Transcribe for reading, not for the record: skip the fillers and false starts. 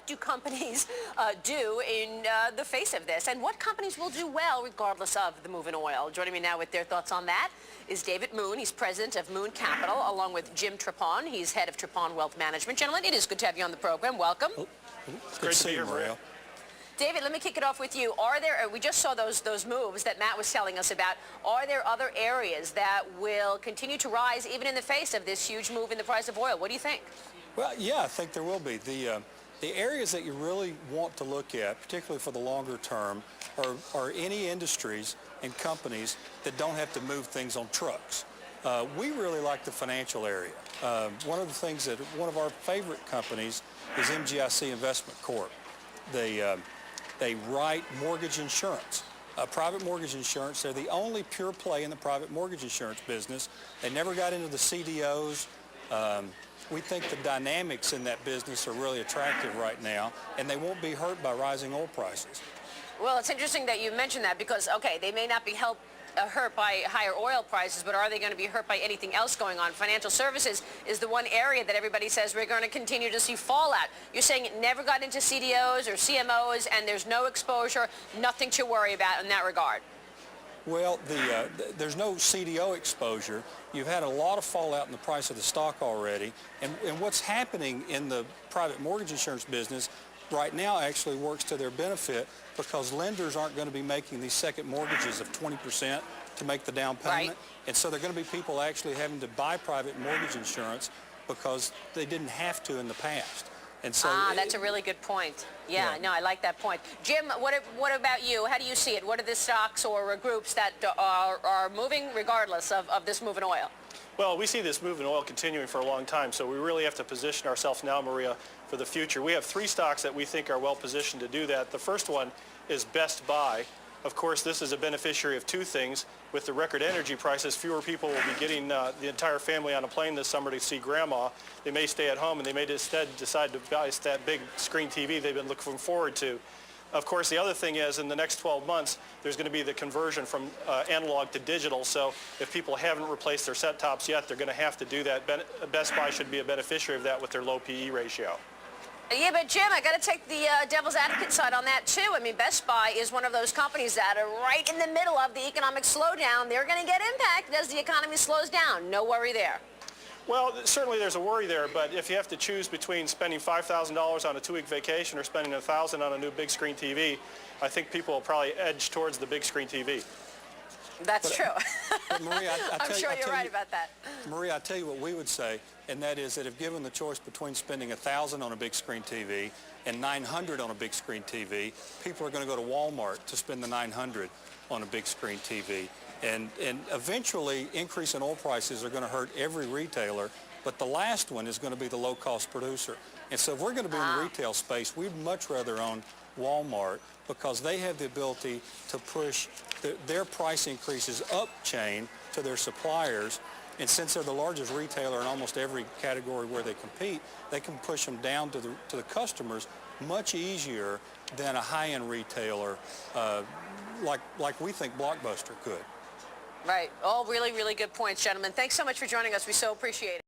what do companies do in the face of this, and what companies will do well regardless of the move in oil. Joining me now with their thoughts on that is David Moon. He's president of Moon Capital, along with Jim Trepon. He's head of Trepon Wealth Management. Gentlemen, it is good to have you on the program. Welcome. It's great to be here, Maria. David, let me kick it off with you. Are there, we just saw those moves that Matt was telling us about. Are there other areas that will continue to rise even in the face of this huge move in the price of oil? What do you think? Well, yeah, I think there will be. The areas that you really want to look at, particularly for the longer term, are any industries and companies that don't have to move things on trucks. We really like the financial area. One of the things that one of our favorite companies is MGIC Investment Corp. They write mortgage insurance, private mortgage insurance. They're the only pure play in the private mortgage insurance business. They never got into the CDOs. We think the dynamics in that business are really attractive right now, and they won't be hurt by rising oil prices. Well, it's interesting that you mentioned that because, okay, they may not be hurt by higher oil prices, but are they going to be hurt by anything else going on? Financial services is the one area that everybody says we're going to continue to see fallout. You're saying it never got into CDOs or CMOs, and there's no exposure, nothing to worry about in that regard. Well, there's no CDO exposure. You've had a lot of fallout in the price of the stock already, and what's happening in the private mortgage insurance business right now actually works to their benefit because lenders aren't going to be making these second mortgages of 20% to make the down payment. Right. And so they're going to be people actually having to buy private mortgage insurance because they didn't have to in the past. And so that's a really good point. Yeah, no, I like that point. Jim, what about you? How do you see it? What are the stocks or groups that are moving regardless of this move in oil? Well, we see this move in oil continuing for a long time, so we really have to position ourselves now, Maria, for the future. We have three stocks that we think are well positioned to do that. The first one is Best Buy. Of course, this is a beneficiary of two things. With the record energy prices, fewer people will be getting the entire family on a plane this summer to see grandma. They may stay at home, and they may instead decide to buy that big screen TV they've been looking forward to. Of course, the other thing is in the next 12 months, there's going to be the conversion from analog to digital. So if people haven't replaced their set-tops yet, they're going to have to do that. Best Buy should be a beneficiary of that with their low PE ratio. Yeah, but Jim, I got to take the devil's advocate side on that too. I mean, Best Buy is one of those companies that are right in the middle of the economic slowdown. They're going to get impacted as the economy slows down. No worry there. Well, certainly there's a worry there, but if you have to choose between spending $5,000 on a 2-week vacation or spending $1,000 on a new big screen TV, I think people will probably edge towards the big screen TV. That's true. But Maria, I'm sure you're right about that. Maria, I tell you what we would say, and that is that if given the choice between spending $1,000 on a big screen TV and $900 on a big screen TV, people are going to go to Walmart to spend the $900 on a big screen TV. And eventually, increase in oil prices are going to hurt every retailer, but the last one is going to be the low-cost producer. And so if we're going to be in the retail space, we'd much rather own Walmart because they have the ability to push their price increases up chain to their suppliers. And since they're the largest retailer in almost every category where they compete, they can push them down to the customers much easier than a high-end retailer like we think Blockbuster could. Right. All really, really good points, gentlemen. Thanks so much for joining us. We so appreciate it.